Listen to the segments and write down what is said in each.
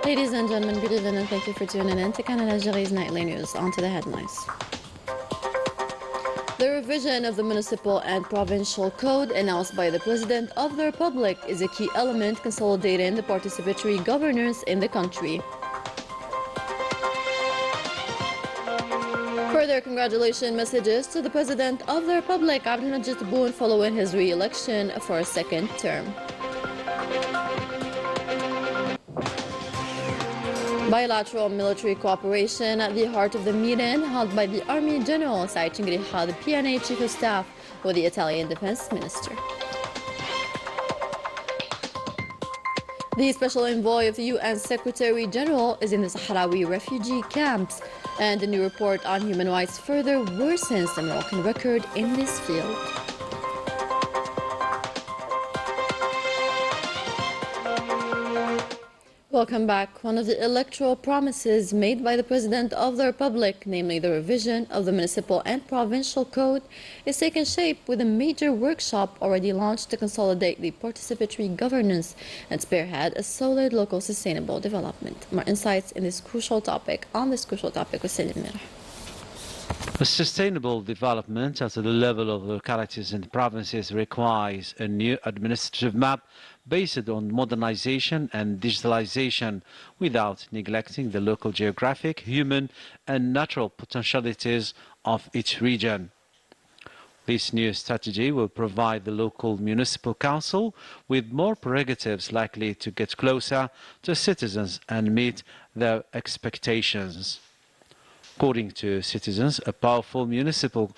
Ladies and gentlemen, good evening and thank you for tuning in to Canal Algérie's Nightly News. On to the headlines. The revision of the municipal and provincial code announced by the President of the Republic is a key element consolidating the participatory governance in the country. Further congratulations messages to the President of the Republic, Abdelmajid Tebboune, following his re-election for a second term. Bilateral military cooperation at the heart of the meeting held by the Army General Saïd Chingrikha, the PNA Chief of Staff, with the Italian Defense Minister. The Special Envoy of the UN Secretary General is in the Sahrawi refugee camps, and a new report on human rights further worsens the Moroccan record in this field. Welcome back. One of the electoral promises made by the President of the Republic, namely the revision of the municipal and provincial code, is taking shape with a major workshop already launched to consolidate the participatory governance and spearhead a solid local sustainable development. More insights on this crucial topic with Selim Merah. A sustainable development at the level of localities and provinces requires a new administrative map based on modernization and digitalization without neglecting the local geographic, human and natural potentialities of each region. This new strategy will provide the local municipal council with more prerogatives likely to get closer to citizens and meet their expectations. According to citizens, a powerful municipal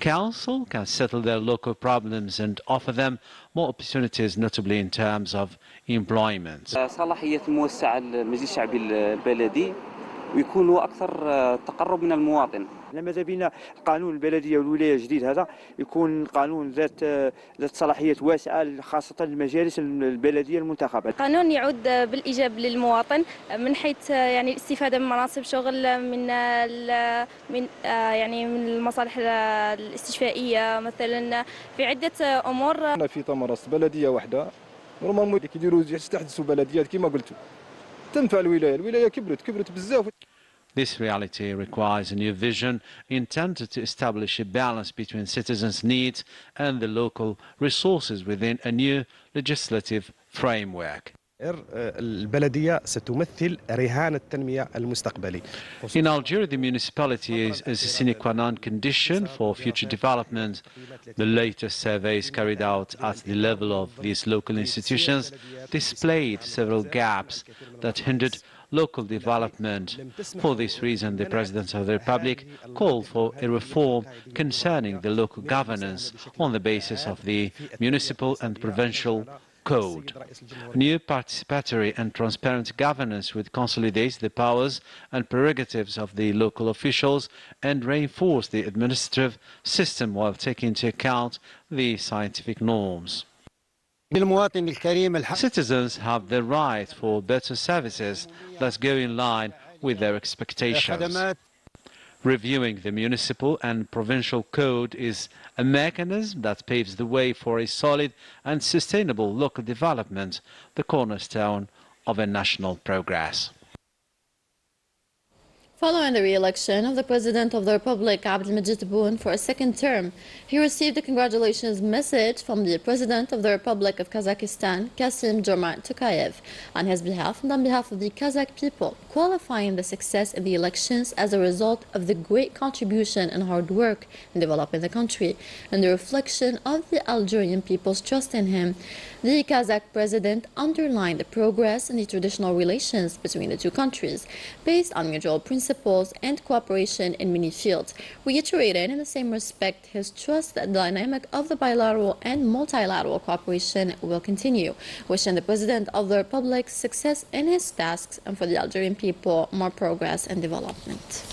council can settle their local problems and offer them more opportunities, notably in terms of employment. صلاحية موسع المجلس الشعبي البلدي ويكونوا أكثر تقرب من المواطن. ماذا بينا قانون البلدية والولاية الجديد هذا يكون قانون ذات صلاحية واسعة خاصة المجالس البلدية المنتخبة. قانون يعود بالإيجاب للمواطن من حيث يعني الاستفادة من مناصب شغل من من المصالح الاستشفائية مثلا في عدة أمور. في تمرس بلدية واحدة نورمالمون كيديروا يستحدثوا بلديات كما قلتوا تنفع الولاية كبرت بزاف. This reality requires a new vision intended to establish a balance between citizens' needs and the local resources within a new legislative framework. البلدية ستمثل رهان التنمية المستقبلي. In Algeria, the municipality is a sine qua non condition for future development. The latest surveys carried out at the level of these local institutions displayed several gaps that hindered local development. For this reason, the President of the Republic called for a reform concerning the local governance on the basis of the municipal and provincial code. New participatory and transparent governance would consolidate the powers and prerogatives of the local officials and reinforce the administrative system while taking into account the scientific norms. Citizens have the right for better services that go in line with their expectations. Reviewing the municipal and provincial code is a mechanism that paves the way for a solid and sustainable local development, the cornerstone of a national progress. Following the re-election of the President of the Republic, Abdelmajid Tebboune, for a second term, he received a congratulations message from the President of the Republic of Kazakhstan, Kassym-Jomart Tokayev, on his behalf and on behalf of the Kazakh people, qualifying the success in the elections as a result of the great contribution and hard work in developing the country, and the reflection of the Algerian people's trust in him. The Kazakh President underlined the progress in the traditional relations between the two countries, based on mutual principles and cooperation in many fields, reiterated in the same respect his trust that the dynamic of the bilateral and multilateral cooperation will continue, wishing the President of the Republic success in his tasks and for the Algerian people more progress and development.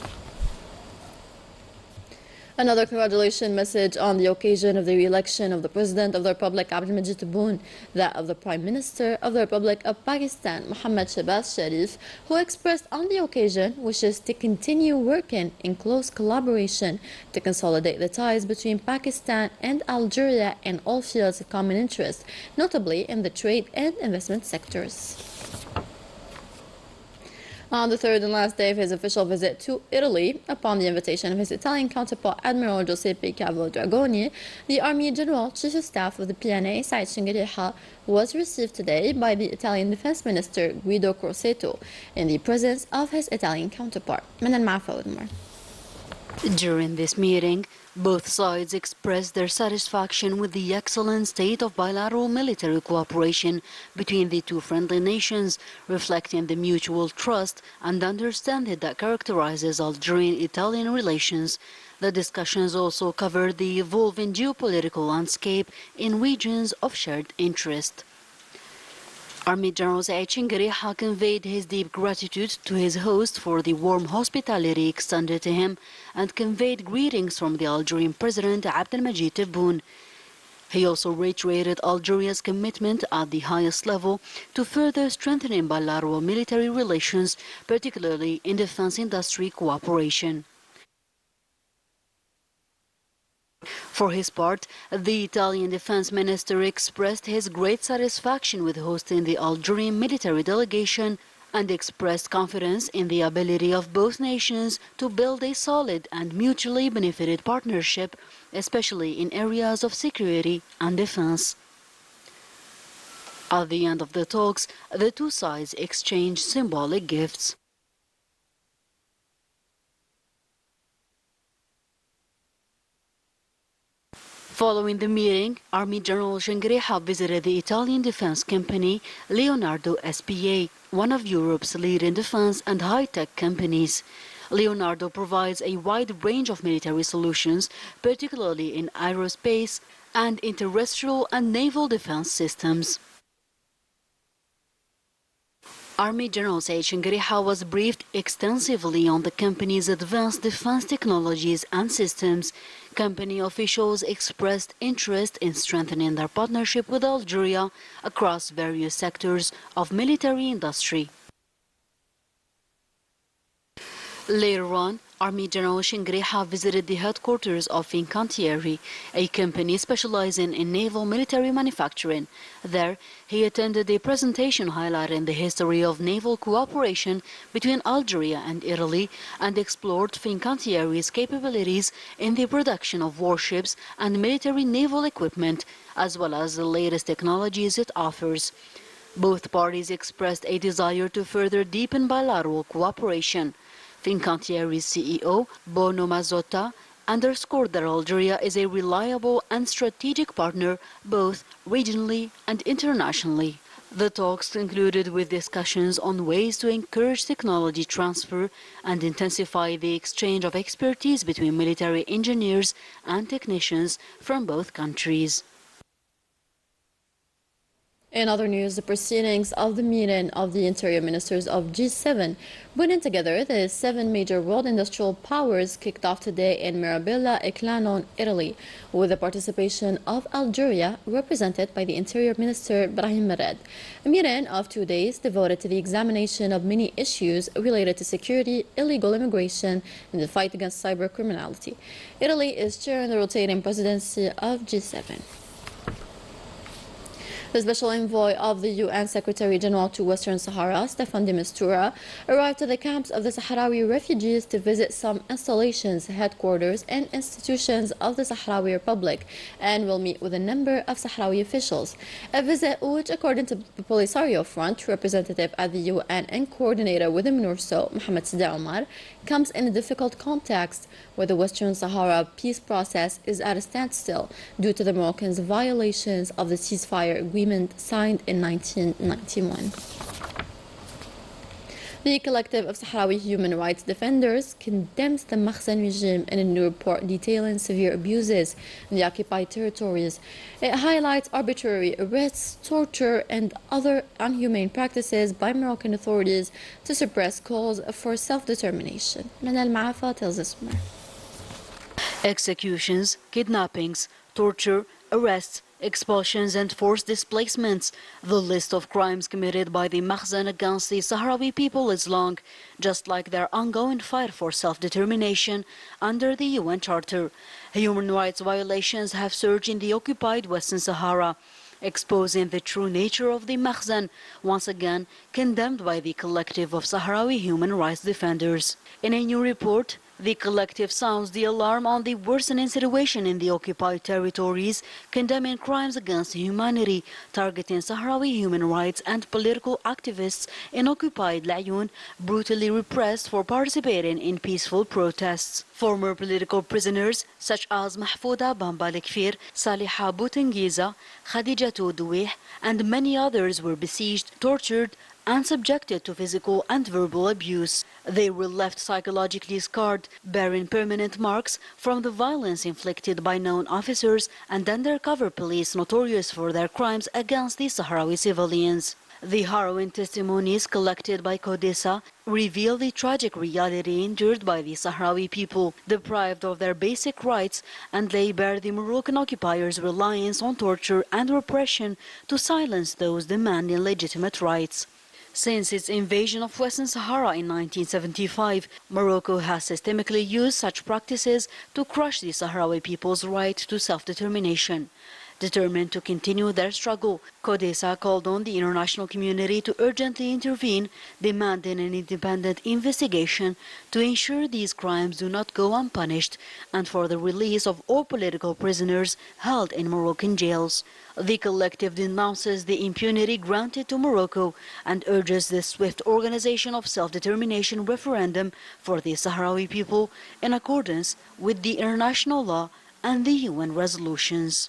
Another congratulations message on the occasion of the re-election of the President of the Republic, Abdelmajid Tebboune, that of the Prime Minister of the Republic of Pakistan, Mohammad Shehbaz Sharif, who expressed on the occasion wishes to continue working in close collaboration to consolidate the ties between Pakistan and Algeria in all fields of common interest, notably in the trade and investment sectors. On the third and last day of his official visit to Italy, upon the invitation of his Italian counterpart Admiral Giuseppe Dragoni, the Army General Chief of Staff of the PNA, Said Shingariha, was received today by the Italian Defense Minister Guido Crosetto in the presence of his Italian counterpart. Manan Maafa with more. During this meeting, both sides expressed their satisfaction with the excellent state of bilateral military cooperation between the two friendly nations, reflecting the mutual trust and understanding that characterizes Algerian-Italian relations. The discussions also covered the evolving geopolitical landscape in regions of shared interest. Army General Said Shingariha conveyed his deep gratitude to his host for the warm hospitality extended to him and conveyed greetings from the Algerian President Abdelmajid Tebboune. He also reiterated Algeria's commitment at the highest level to further strengthening bilateral military relations, particularly in defense industry cooperation. For his part, the Italian defense minister expressed his great satisfaction with hosting the Algerian military delegation and expressed confidence in the ability of both nations to build a solid and mutually benefited partnership, especially in areas of security and defense. At the end of the talks, the two sides exchanged symbolic gifts. Following the meeting, Army General Shingariha visited the Italian defense company Leonardo SPA, one of Europe's leading defense and high-tech companies. Leonardo provides a wide range of military solutions, particularly in aerospace and in terrestrial and naval defense systems. Army General Said Shingariha was briefed extensively on the company's advanced defense technologies and systems. Company officials expressed interest in strengthening their partnership with Algeria across various sectors of military industry. Later on, Army General Shingariha visited the headquarters of Fincantieri, a company specializing in naval military manufacturing. There, he attended a presentation highlighting the history of naval cooperation between Algeria and Italy and explored Fincantieri's capabilities in the production of warships and military naval equipment, as well as the latest technologies it offers. Both parties expressed a desire to further deepen bilateral cooperation. Fincantieri's CEO, Bono Mazzotta, underscored that Algeria is a reliable and strategic partner both regionally and internationally. The talks concluded with discussions on ways to encourage technology transfer and intensify the exchange of expertise between military engineers and technicians from both countries. In other news, the proceedings of the meeting of the interior ministers of G7, putting together the 7 major world industrial powers, kicked off today in Mirabella, Eclanon, Italy, with the participation of Algeria, represented by the interior minister Brahim Mered. A meeting of 2 days devoted to the examination of many issues related to security, illegal immigration, and the fight against cybercriminality. Italy is chairing the rotating presidency of G7. The special envoy of the UN Secretary General to Western Sahara, Staffan de Mistura, arrived at the camps of the Sahrawi refugees to visit some installations, headquarters, and institutions of the Sahrawi Republic and will meet with a number of Sahrawi officials. A visit which, according to the Polisario Front representative at the UN and coordinator with the MINURSO, Mohamed Sida Omar, comes in a difficult context where the Western Sahara peace process is at a standstill due to the Moroccans' violations of the ceasefire agreement signed in 1991. The collective of Sahrawi human rights defenders condemns the Makhzen regime in a new report detailing severe abuses in the occupied territories. It highlights arbitrary arrests, torture, and other inhumane practices by Moroccan authorities to suppress calls for self-determination. Manal Maafa tells us more. Executions, kidnappings, torture, arrests, expulsions and forced displacements. The list of crimes committed by the Makhzen against the Sahrawi people is long, just like their ongoing fight for self-determination under the UN Charter. Human rights violations have surged in the occupied Western Sahara. exposing the true nature of the Makhzen, once again condemned by the collective of Sahrawi human rights defenders. In a new report, the collective sounds the alarm on the worsening situation in the occupied territories, condemning crimes against humanity, targeting Sahrawi human rights and political activists in occupied Laayoune, brutally repressed for participating in peaceful protests. Former political prisoners such as Mahfouda Bambalekfir, Saliha Boutengiza, Khadija Douih, and many others were besieged, tortured, and subjected to physical and verbal abuse. They were left psychologically scarred, bearing permanent marks from the violence inflicted by known officers and undercover police notorious for their crimes against the Sahrawi civilians. The harrowing testimonies collected by Codesa reveal the tragic reality endured by the Sahrawi people, deprived of their basic rights, and lay bare the Moroccan occupiers' reliance on torture and repression to silence those demanding legitimate rights. Since its invasion of Western Sahara in 1975, Morocco has systemically used such practices to crush the Sahrawi people's right to self-determination. Determined to continue their struggle, Codesa called on the international community to urgently intervene, demanding an independent investigation to ensure these crimes do not go unpunished and for the release of all political prisoners held in Moroccan jails. The collective denounces the impunity granted to Morocco and urges the swift organization of self-determination referendum for the Sahrawi people in accordance with the international law and the UN resolutions.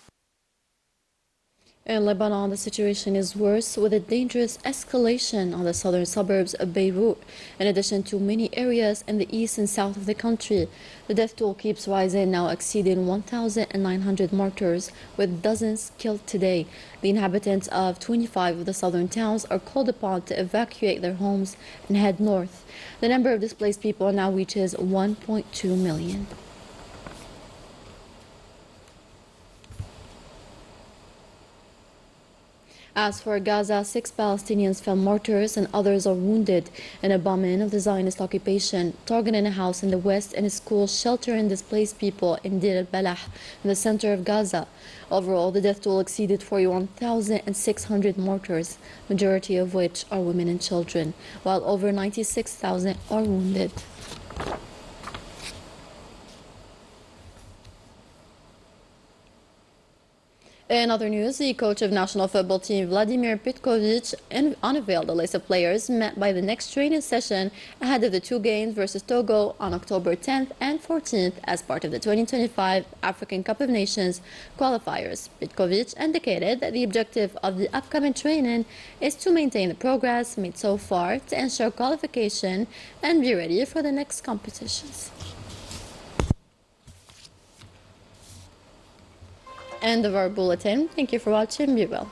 In Lebanon, the situation is worse with a dangerous escalation on the southern suburbs of Beirut, in addition to many areas in the east and south of the country. The death toll keeps rising, now exceeding 1,900 martyrs, with dozens killed today. The inhabitants of 25 of the southern towns are called upon to evacuate their homes and head north. The number of displaced people now reaches 1.2 million. As for Gaza, 6 Palestinians fell martyrs and others are wounded in a bombing of the Zionist occupation, targeting a house in the west and a school sheltering displaced people in Deir al-Balah, in the center of Gaza. Overall, the death toll exceeded 41,600 martyrs, majority of which are women and children, while over 96,000 are wounded. In other news, the coach of national football team Vladimir Petkovic unveiled the list of players met by the next training session ahead of the 2 games versus Togo on October 10th and 14th as part of the 2025 African Cup of Nations qualifiers. Petkovic indicated that the objective of the upcoming training is to maintain the progress made so far to ensure qualification and be ready for the next competitions. End of our bulletin. Thank you for watching. Be well.